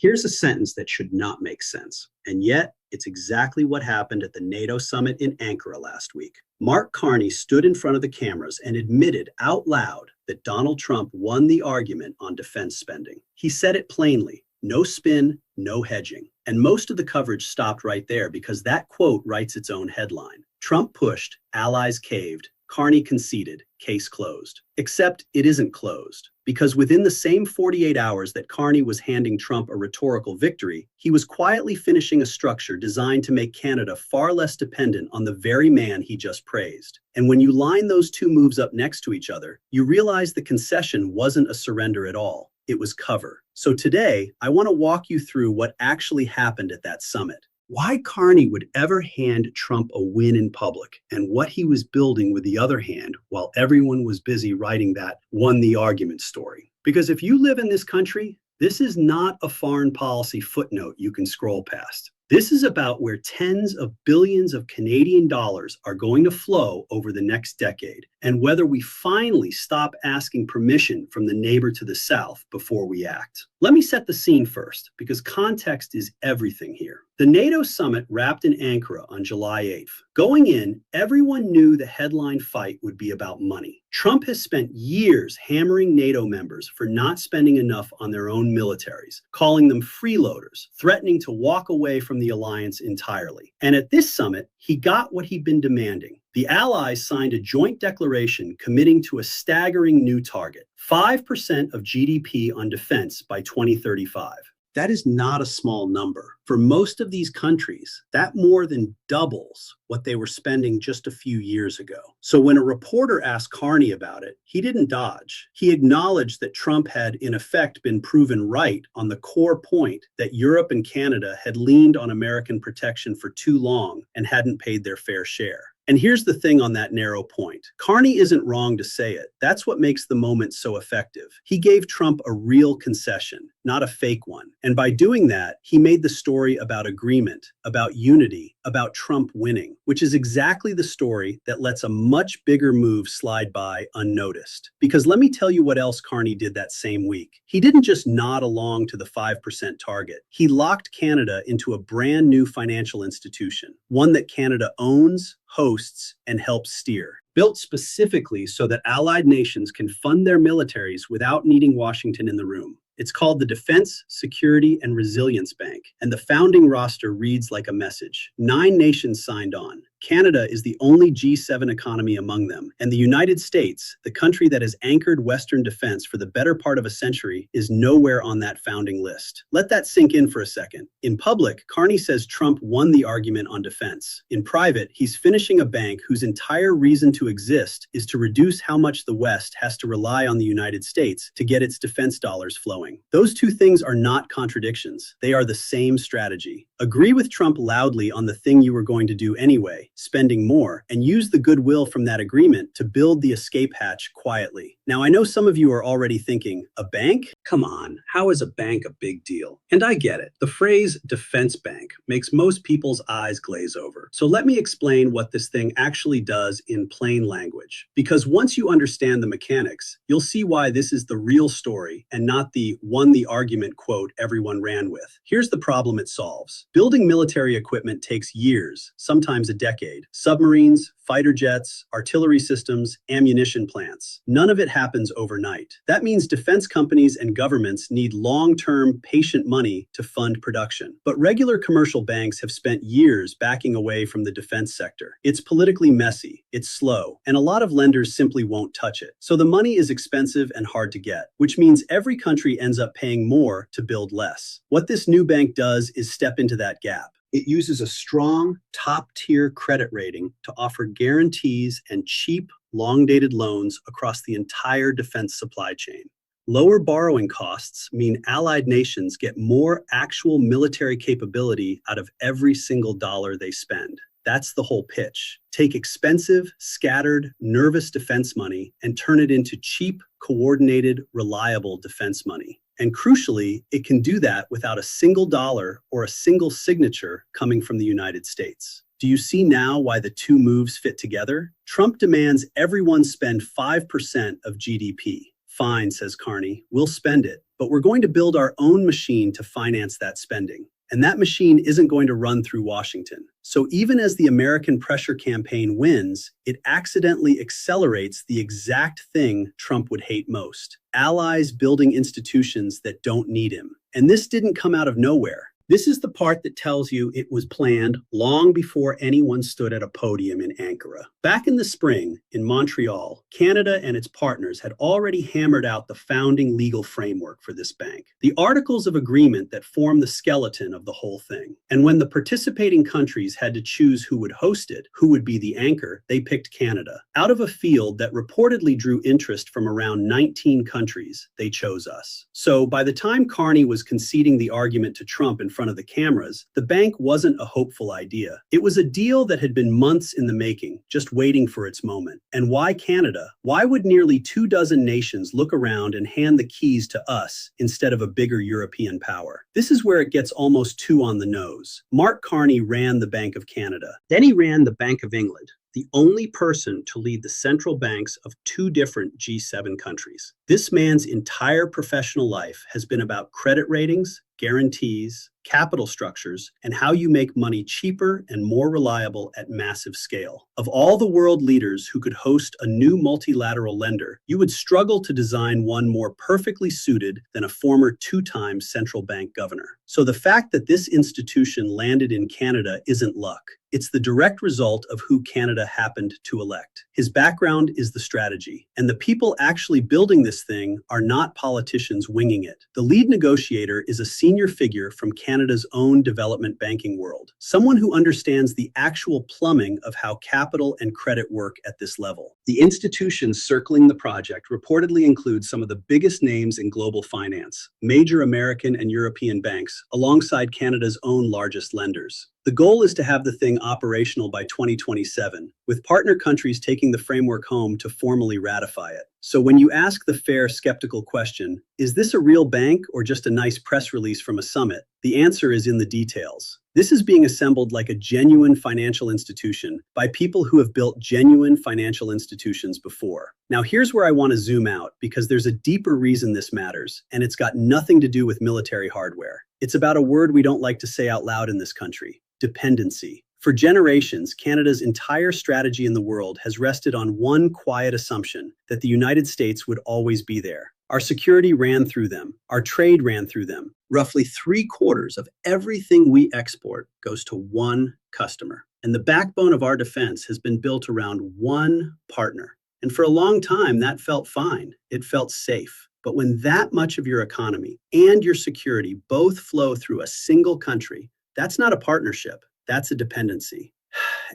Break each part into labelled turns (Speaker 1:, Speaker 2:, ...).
Speaker 1: Here's a sentence that should not make sense, and yet it's exactly what happened at the NATO summit in Ankara last week. Mark Carney stood in front of the cameras and admitted out loud that Donald Trump won the argument on defense spending. He said it plainly, no spin, no hedging. And most of the coverage stopped right there because that quote writes its own headline. Trump pushed, allies caved, Carney conceded, case closed. Except it isn't closed, because within the same 48 hours that Carney was handing Trump a rhetorical victory, he was quietly finishing a structure designed to make Canada far less dependent on the very man he just praised. And when you line those two moves up next to each other, you realize the concession wasn't a surrender at all. It was cover. So today, I want to walk you through what actually happened at that summit. Why Carney would ever hand Trump a win in public, and what he was building with the other hand while everyone was busy writing that won the argument story. Because if you live in this country, this is not a foreign policy footnote you can scroll past. This is about where tens of billions of Canadian dollars are going to flow over the next decade, and whether we finally stop asking permission from the neighbor to the south before we act. Let me set the scene first, because context is everything here. The NATO summit wrapped in Ankara on July 8th. Going in, everyone knew the headline fight would be about money. Trump has spent years hammering NATO members for not spending enough on their own militaries, calling them freeloaders, threatening to walk away from the alliance entirely. And at this summit, he got what he'd been demanding. The allies signed a joint declaration committing to a staggering new target, 5% of GDP on defense by 2035. That is not a small number. For most of these countries, that more than doubles what they were spending just a few years ago. So when a reporter asked Carney about it, he didn't dodge. He acknowledged that Trump had, in effect, been proven right on the core point that Europe and Canada had leaned on American protection for too long and hadn't paid their fair share. And here's the thing on that narrow point. Carney isn't wrong to say it. That's what makes the moment so effective. He gave Trump a real concession, not a fake one. And by doing that, he made the story about agreement, about unity, about Trump winning, which is exactly the story that lets a much bigger move slide by unnoticed. Because let me tell you what else Carney did that same week. He didn't just nod along to the 5% target. He locked Canada into a brand new financial institution, one that Canada owns, hosts, and helps steer. Built specifically so that allied nations can fund their militaries without needing Washington in the room. It's called the Defense, Security, and Resilience Bank, and the founding roster reads like a message. 9 nations signed on. Canada is the only G7 economy among them, and the United States, the country that has anchored Western defense for the better part of a century, is nowhere on that founding list. Let that sink in for a second. In public, Carney says Trump won the argument on defense. In private, he's finishing a bank whose entire reason to exist is to reduce how much the West has to rely on the United States to get its defense dollars flowing. Those two things are not contradictions. They are the same strategy. Agree with Trump loudly on the thing you were going to do anyway, spending more, and use the goodwill from that agreement to build the escape hatch quietly. Now, I know some of you are already thinking, a bank? Come on, how is a bank a big deal? And I get it. The phrase defense bank makes most people's eyes glaze over. So let me explain what this thing actually does in plain language. Because once you understand the mechanics, you'll see why this is the real story and not the won the argument quote everyone ran with. Here's the problem it solves. Building military equipment takes years, sometimes a decade. Submarines, fighter jets, artillery systems, ammunition plants. None of it happens overnight. That means defense companies and governments need long-term, patient money to fund production. But regular commercial banks have spent years backing away from the defense sector. It's politically messy, it's slow, and a lot of lenders simply won't touch it. So the money is expensive and hard to get, which means every country ends up paying more to build less. What this new bank does is step into that gap. It uses a strong, top-tier credit rating to offer guarantees and cheap, long-dated loans across the entire defense supply chain. Lower borrowing costs mean allied nations get more actual military capability out of every single dollar they spend. That's the whole pitch. Take expensive, scattered, nervous defense money and turn it into cheap, coordinated, reliable defense money. And crucially, it can do that without a single dollar or a single signature coming from the United States. Do you see now why the two moves fit together? Trump demands everyone spend 5% of GDP. Fine, says Carney, we'll spend it. but we're going to build our own machine to finance that spending. And that machine isn't going to run through Washington. So even as the American pressure campaign wins, it accidentally accelerates the exact thing Trump would hate most: allies building institutions that don't need him. And this didn't come out of nowhere. This is the part that tells you it was planned long before anyone stood at a podium in Ankara. Back in the spring, in Montreal, Canada and its partners had already hammered out the founding legal framework for this bank, the articles of agreement that form the skeleton of the whole thing. And when the participating countries had to choose who would host it, who would be the anchor, they picked Canada. Out of a field that reportedly drew interest from around 19 countries, they chose us. So by the time Carney was conceding the argument to Trump in front of the cameras, the bank wasn't a hopeful idea. It was a deal that had been months in the making, just waiting for its moment. And why Canada? Why would nearly 24 nations look around and hand the keys to us instead of a bigger European power? This is where it gets almost too on the nose. Mark Carney ran the Bank of Canada. Then he ran the Bank of England, the only person to lead the central banks of two different G7 countries. This man's entire professional life has been about credit ratings, guarantees, capital structures, and how you make money cheaper and more reliable at massive scale. Of all the world leaders who could host a new multilateral lender, you would struggle to design one more perfectly suited than a former two-time central bank governor. So the fact that this institution landed in Canada isn't luck. It's the direct result of who Canada happened to elect. His background is the strategy, and the people actually building this thing are not politicians winging it. The lead negotiator is a senior figure from Canada's own development banking world, someone who understands the actual plumbing of how capital and credit work at this level. The institutions circling the project reportedly include some of the biggest names in global finance, major American and European banks, alongside Canada's own largest lenders. The goal is to have the thing operational by 2027, with partner countries taking the framework home to formally ratify it. So when you ask the fair, skeptical question, is this a real bank or just a nice press release from a summit? The answer is in the details. This is being assembled like a genuine financial institution by people who have built genuine financial institutions before. Now here's where I want to zoom out, because there's a deeper reason this matters, and it's got nothing to do with military hardware. It's about a word we don't like to say out loud in this country: dependency. For generations, Canada's entire strategy in the world has rested on one quiet assumption: that the United States would always be there. Our security ran through them. Our trade ran through them. Roughly 3/4 of everything we export goes to one customer. And the backbone of our defense has been built around one partner. And for a long time, that felt fine. It felt safe. But when that much of your economy and your security both flow through a single country, that's not a partnership. That's a dependency.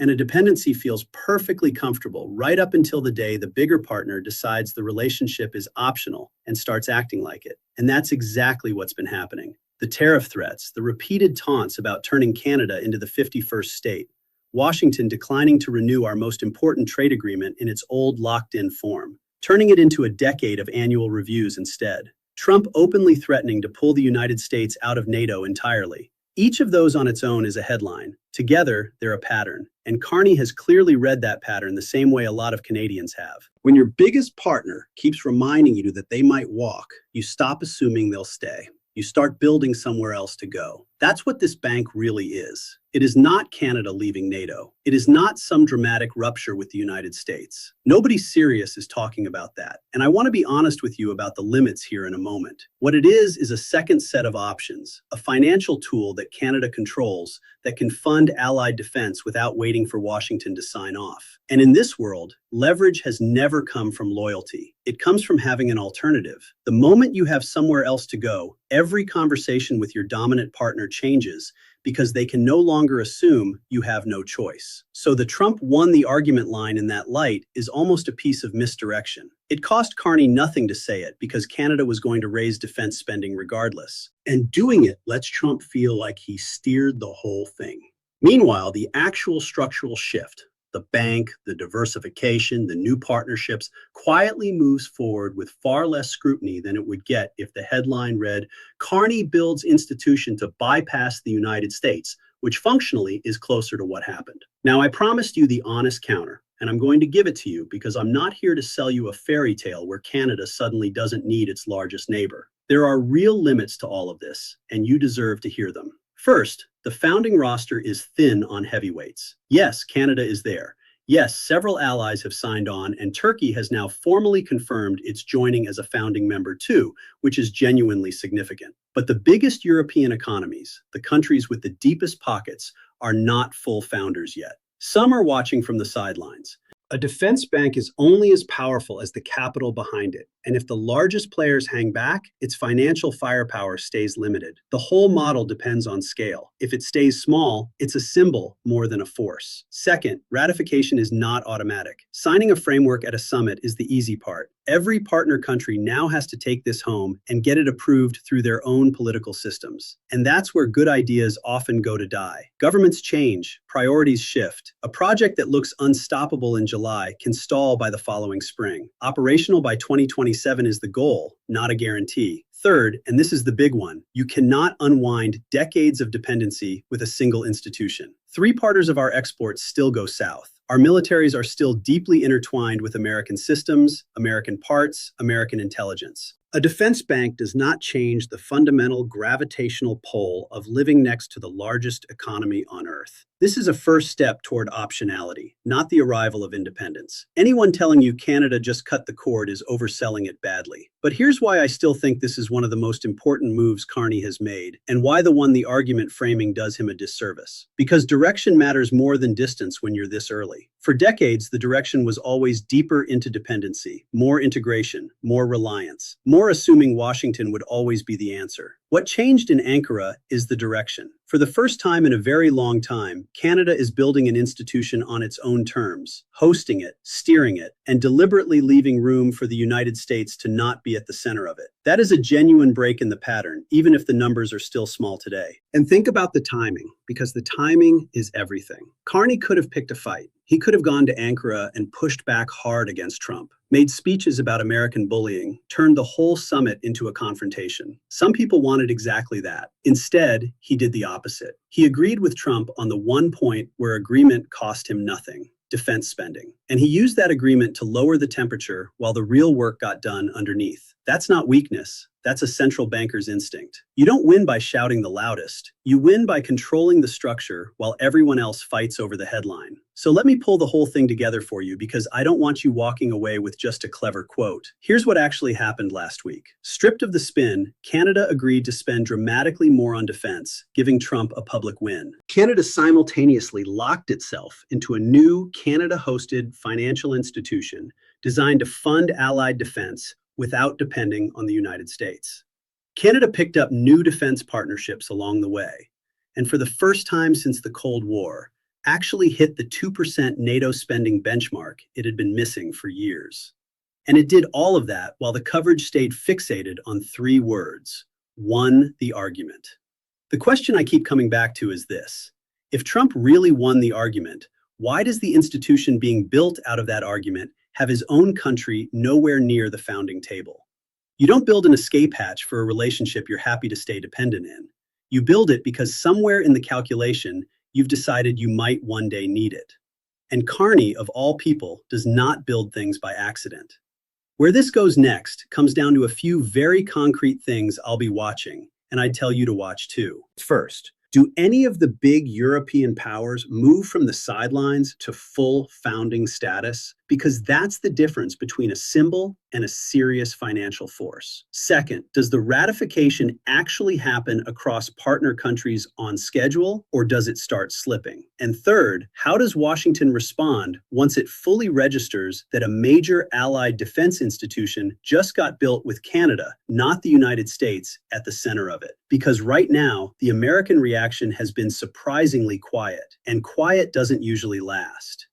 Speaker 1: And a dependency feels perfectly comfortable right up until the day the bigger partner decides the relationship is optional and starts acting like it. And that's exactly what's been happening. The tariff threats, the repeated taunts about turning Canada into the 51st state, Washington declining to renew our most important trade agreement in its old locked-in form, turning it into a decade of annual reviews instead, Trump openly threatening to pull the United States out of NATO entirely. Each of those on its own is a headline. Together, they're a pattern. And Carney has clearly read that pattern the same way a lot of Canadians have. When your biggest partner keeps reminding you that they might walk, you stop assuming they'll stay. You start building somewhere else to go. That's what this bank really is. It is not Canada leaving NATO. It is not some dramatic rupture with the United States. Nobody serious is talking about that. And I want to be honest with you about the limits here in a moment. What it is a second set of options, a financial tool that Canada controls that can fund allied defense without waiting for Washington to sign off. And in this world, leverage has never come from loyalty. It comes from having an alternative. The moment you have somewhere else to go, every conversation with your dominant partner changes, because they can no longer assume you have no choice. So the Trump won the argument line in that light is almost a piece of misdirection. It cost Carney nothing to say it, because Canada was going to raise defense spending regardless. And doing it lets Trump feel like he steered the whole thing. Meanwhile, the actual structural shift, the bank, the diversification, the new partnerships, quietly moves forward with far less scrutiny than it would get if the headline read, "Carney builds institution to bypass the United States," which functionally is closer to what happened. Now, I promised you the honest counter, and I'm going to give it to you because I'm not here to sell you a fairy tale where Canada suddenly doesn't need its largest neighbor. There are real limits to all of this, and you deserve to hear them. First, the founding roster is thin on heavyweights. Yes, Canada is there. Yes, several allies have signed on, and Turkey has now formally confirmed it's joining as a founding member too, which is genuinely significant. But the biggest European economies, the countries with the deepest pockets, are not full founders yet. Some are watching from the sidelines. A defense bank is only as powerful as the capital behind it, and if the largest players hang back, its financial firepower stays limited. The whole model depends on scale. If it stays small, it's a symbol more than a force. Second, ratification is not automatic. Signing a framework at a summit is the easy part. Every partner country now has to take this home and get it approved through their own political systems. And that's where good ideas often go to die. Governments change, priorities shift. A project that looks unstoppable in July can stall by the following spring. Operational by 2027 is the goal, not a guarantee. Third, and this is the big one, you cannot unwind decades of dependency with a single institution. Three-parters of our exports still go south. Our militaries are still deeply intertwined with American systems, American parts, American intelligence. A defense bank does not change the fundamental gravitational pull of living next to the largest economy on Earth. This is a first step toward optionality, not the arrival of independence. Anyone telling you Canada just cut the cord is overselling it badly. But here's why I still think this is one of the most important moves Carney has made, and why the one the argument framing does him a disservice. Because direction matters more than distance when you're this early. For decades, the direction was always deeper into dependency, more integration, more reliance, more assuming Washington would always be the answer. What changed in Ankara is the direction. For the first time in a very long time, Canada is building an institution on its own terms, hosting it, steering it, and deliberately leaving room for the United States to not be at the center of it. That is a genuine break in the pattern, even if the numbers are still small today. And think about the timing, because the timing is everything. Carney could have picked a fight. He could have gone to Ankara and pushed back hard against Trump, made speeches about American bullying, turned the whole summit into a confrontation. Some people wanted exactly that. Instead, he did the opposite. He agreed with Trump on the one point where agreement cost him nothing: defense spending. And he used that agreement to lower the temperature while the real work got done underneath. That's not weakness. That's a central banker's instinct. You don't win by shouting the loudest. You win by controlling the structure while everyone else fights over the headline. So let me pull the whole thing together for you, because I don't want you walking away with just a clever quote. Here's what actually happened last week. Stripped of the spin, Canada agreed to spend dramatically more on defense, giving Trump a public win. Canada simultaneously locked itself into a new Canada-hosted financial institution designed to fund allied defense without depending on the United States. Canada picked up new defense partnerships along the way, and for the first time since the Cold War, actually hit the 2% NATO spending benchmark it had been missing for years. And it did all of that while the coverage stayed fixated on three words: won the argument. The question I keep coming back to is this: if Trump really won the argument, why does the institution being built out of that argument have his own country nowhere near the founding table? You don't build an escape hatch for a relationship you're happy to stay dependent in. You build it because somewhere in the calculation, you've decided you might one day need it. And Carney, of all people, does not build things by accident. Where this goes next comes down to a few very concrete things I'll be watching, and I'd tell you to watch too. First, do any of the big European powers move from the sidelines to full founding status? Because that's the difference between a symbol and a serious financial force. Second, does the ratification actually happen across partner countries on schedule, or does it start slipping? And third, how does Washington respond once it fully registers that a major allied defense institution just got built with Canada, not the United States, at the center of it? Because right now, the American reaction has been surprisingly quiet, and quiet doesn't usually last.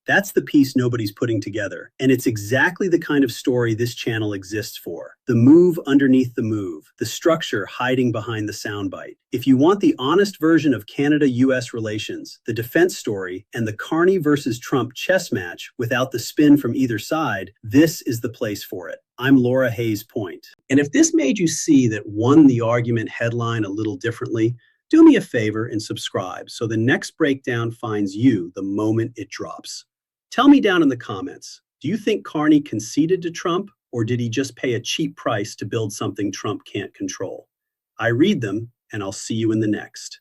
Speaker 1: That's the piece nobody's putting together, and it's exactly the kind of story this channel exists for. The move underneath the move, the structure hiding behind the soundbite. If you want the honest version of Canada-U.S. relations, the defense story, and the Carney versus Trump chess match without the spin from either side, this is the place for it. I'm Laura Hayes Point. And if this made you see that won the argument headline a little differently, do me a favor and subscribe so the next breakdown finds you the moment it drops. Tell me down in the comments, do you think Carney conceded to Trump, Or did he just pay a cheap price to build something Trump can't control? I read them, and I'll see you in the next.